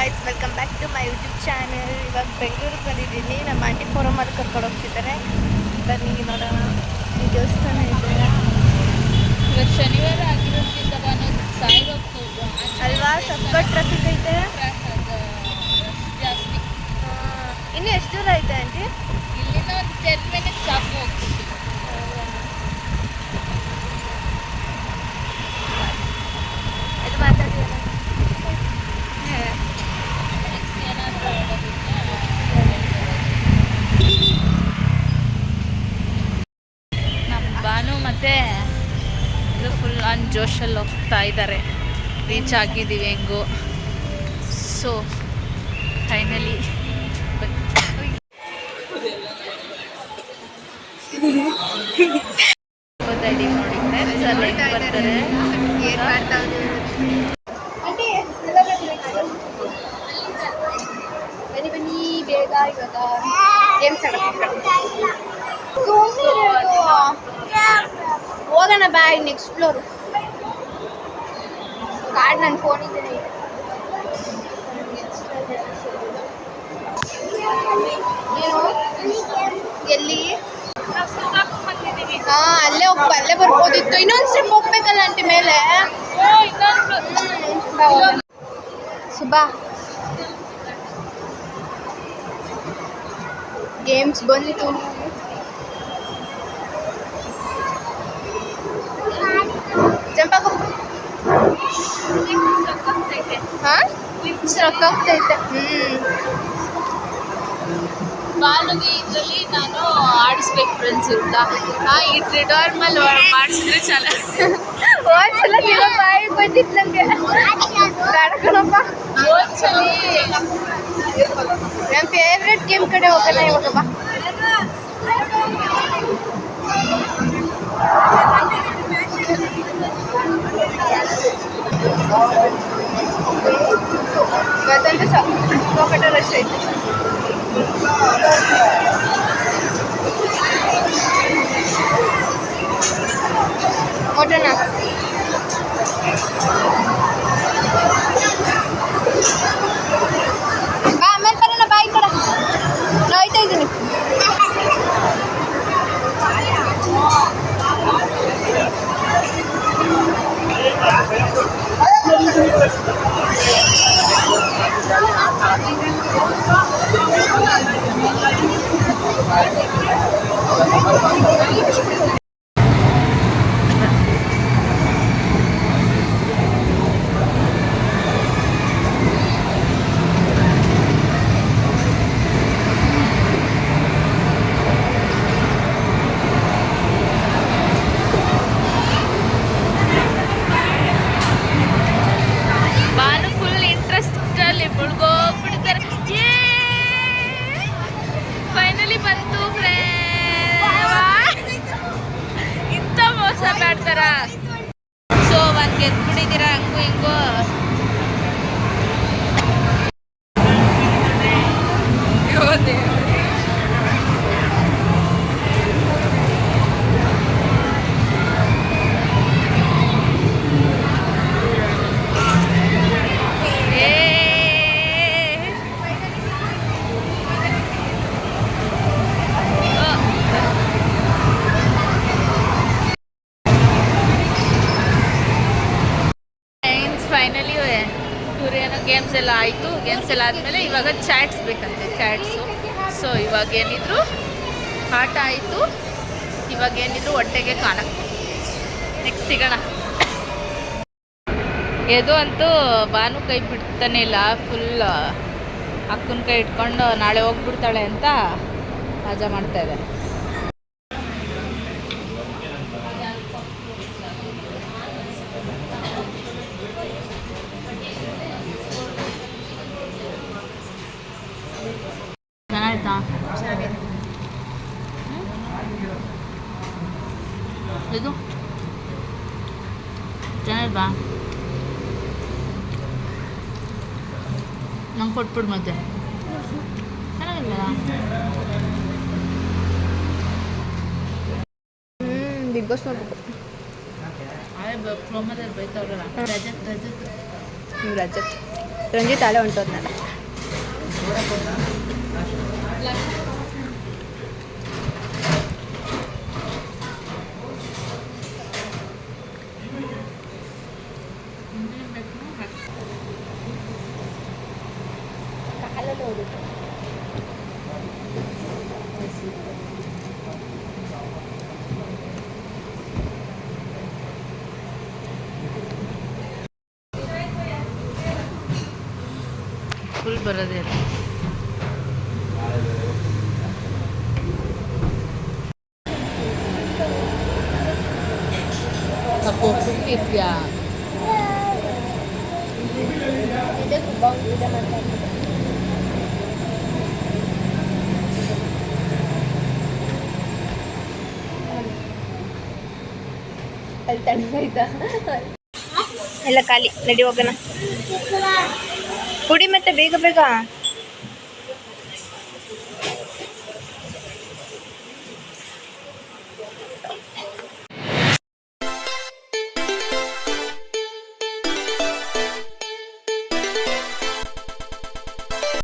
Guys, welcome back to my YouTube channel. ಇವಾಗ ಬೆಂಗಳೂರಿಗೆ ಬಂದಿದ್ದೀನಿ. ನಮ್ಮ ಆಂಟಿ ಫೋರಮ್ ಅಲ್ಲಿ ಕರ್ಕೊಂಡು ಹೋಗ್ತಿದ್ದಾರೆ. ಬನ್ನಿ ನೋಡೋಣ. ಈ ದೇವಸ್ಥಾನ ಇದೆ ಇವತ್ತು ಶನಿವಾರ ಆಗಿರೋದ್ರಿಂದ ನಾನು ಸಾಯಿಬಾಬಾ ಅಲ್ವಾ, ಸಖತ್ ಟ್ರಾಫಿಕ್ ಐತೆ. ಜಾಸ್ತಿ. ಇನ್ನು ಎಷ್ಟು ದೂರ ಐತೆ ಆಂಟಿ? ಇಲ್ಲಿಂದ ಒಂದು 10 ಮಿನಿಟ್ಸ್ ಸಾಕು ಹೋಗ್ತೀವಿ. ಇದು ಮಾತಾಡಿಲ್ಲ. ನಮ್ಮ ಬಾನು ಮತ್ತೆ ಇದು ಫುಲ್ ಆನ್ ಜೋಶಲ್ಲಿ ಹೋಗ್ತಾ ಇದ್ದಾರೆ. ರೀಚ್ ಆಗಿದ್ದೀವಿ ಹೆಂಗೋ. ಸೊ ಫೈನಲಿ ಗೊತ್ತಾಯ್ತು ನೋಡಿ ಫ್ರೆಂಡ್ಸ್, ಅಲ್ಲಿ ಹೆಂಗೆ ಬರ್ತಾರೆ. ಏನು ಮಾಡ್ತಾ ಬನ್ನಿ ಬನ್ನಿ ಬೇಗ. ಇವಾಗ ಗೇಮ್ಸ್ ಹೋಗೋಣ. ಬಾಯ್ ನೆಕ್ಸ್ಟ್ ಫ್ಲೋರು. ಕಾರ್ಡ್ ನನ್ನ ಫೋನ್ ಇದೆ. ಏನು ಎಲ್ಲಿ? ಅಲ್ಲೇ ಅಲ್ಲೇ ಬರ್ಬೋದಿತ್ತು. ಇನ್ನೊಂದು ಸ್ಟೆಪ್ ಹೋಗ್ಬೇಕಲ್ಲ ಆಂಟಿ ಮೇಲೆ. ಸುಬಾ ಗೇಮ್ಸ್ ಬಂದಿತ್ತು. ಜಂಪಾಗೋ. ಹಾಂ ಸ್ಟ್ರಕ್ ಆಗ್ತೈತೆ. ಬಾನುಗೆ ಇದರಲ್ಲಿ ನಾನು ಆಡಿಸ್ಬೇಕು ಫ್ರೆಂಡ್ಸ್ ಇರ್ತಾ. ಈ ಟ್ರಿಡಾರ್ಮಲ್ಲಿ ಮಾಡಿಸಿದ್ರೆ ಚೆನ್ನಾಗಿ. ಒಂದ್ಸಲ ನಿಮ್ಮ ಬಾಯಿಗೆ ಬಂದಿತ್ತು ನನಗೆ. ಕಣಪ್ಪ ಒಂದ್ಸಲಿ ನನ್ನ ಫೇವ್ರೆಟ್ ಗೇಮ್ ಕಡೆ ಹೋಗೋಣ ಇವಾಗ. ಬಾ ಇವತ್ತಂತೂ ಸಿಕ್ಕಾಪಟ್ಟೆ ರಶ್ ಐತೆ. ಓಟೋಣ. ಬಾ ಆಮೇಲೆ ಬರೋಣ. ಬಾಯ್ ಕಡೆ ನೋಯ್ತಾ ಇದ್ದೀನಿ. ಬಾನು ಫುಲ್ ಇಂಟ್ರೆಸ್ಟಲ್ಲಿ ಮುಳುಗೋಗ್ಬಿಡ್ತಾರೆ. ಫೈನಲಿ ಬಂತು ಫ್ರೆಂಡ್ಸ್. ಇಂಥ ಮೋಸ ಮಾಡ್ತಾರ. ಸೊ ಒಂದು ಗೆದ್ಬಿಟ್ಟಿದ್ದೀರ ಹಂಗೂ ಹಿಂಗೂ. ಫೈನಲಿ ಇವ್ರೇನೋ ಗೇಮ್ಸ್ ಎಲ್ಲ ಆಯಿತು. ಗೇಮ್ಸ್ ಎಲ್ಲ ಆದಮೇಲೆ ಇವಾಗ ಚಾಟ್ಸ್ ಬೇಕಂತೆ, ಚಾಟ್ಸು. ಸೊ ಇವಾಗ ಏನಿದ್ರು ಆಟ ಆಯಿತು. ಇವಾಗ ಏನಿದ್ರು ಹೊಟ್ಟೆಗೆ ಕಾಣ. ನೆಕ್ಸ್ಟ್ ಸಿಗೋಣ. ಎದು ಅಂತೂ ಬಾನು ಕೈ ಬಿಡ್ತಾನೆ ಇಲ್ಲ. ಫುಲ್ ಅಕ್ಕನ ಕೈ ಇಟ್ಕೊಂಡು ನಾಳೆ ಹೋಗ್ಬಿಡ್ತಾಳೆ ಅಂತ ಮಜಾ ಮಾಡ್ತಾ ಇದೆ. ಚೆನ್ನಾಯ್ತಾ? ಇದು ಚೆನ್ನಾಯ್ತಾ? ನಂಗೆ ಕೊಟ್ಬಿಡು ಮತ್ತೆ. ಚೆನ್ನಾಗಿಲ್ಲ? ಬಿಗ್ ಬಾಸ್ ನೋಡ್ಬೇಕು. ಅದೇ ಪ್ರೋಮೋದಲ್ಲಿ ಬೈತಾವ್ರಲ್ಲ, ರಜತ್ ರಜತ್ ರಂಜಿತ್ ತಾಳೆ ಹೊಂಟೋದ್ನಲ್ಲ. ಕಾಲಲ್ಲಿ ಹೋಗುತ್ತೆ. ಫುಲ್ ಬರೋದೇ ಇಲ್ಲ. ಅಪ್ಪು ಇರ್ತೀಯಾ? ಇದೆ ತುಂಬ ಇದೆ ಮಾಡ್ತಾ ಇದ್ದೀನಿ. ಅಲ್ಲಿ ತಣ್ಣಗಾಯ್ತಾ? ಎಲ್ಲ ಖಾಲಿ, ನಡಿ ಹೋಗೋಣ. ಕುಡಿ ಮತ್ತೆ ಬೇಗ ಬೇಗ.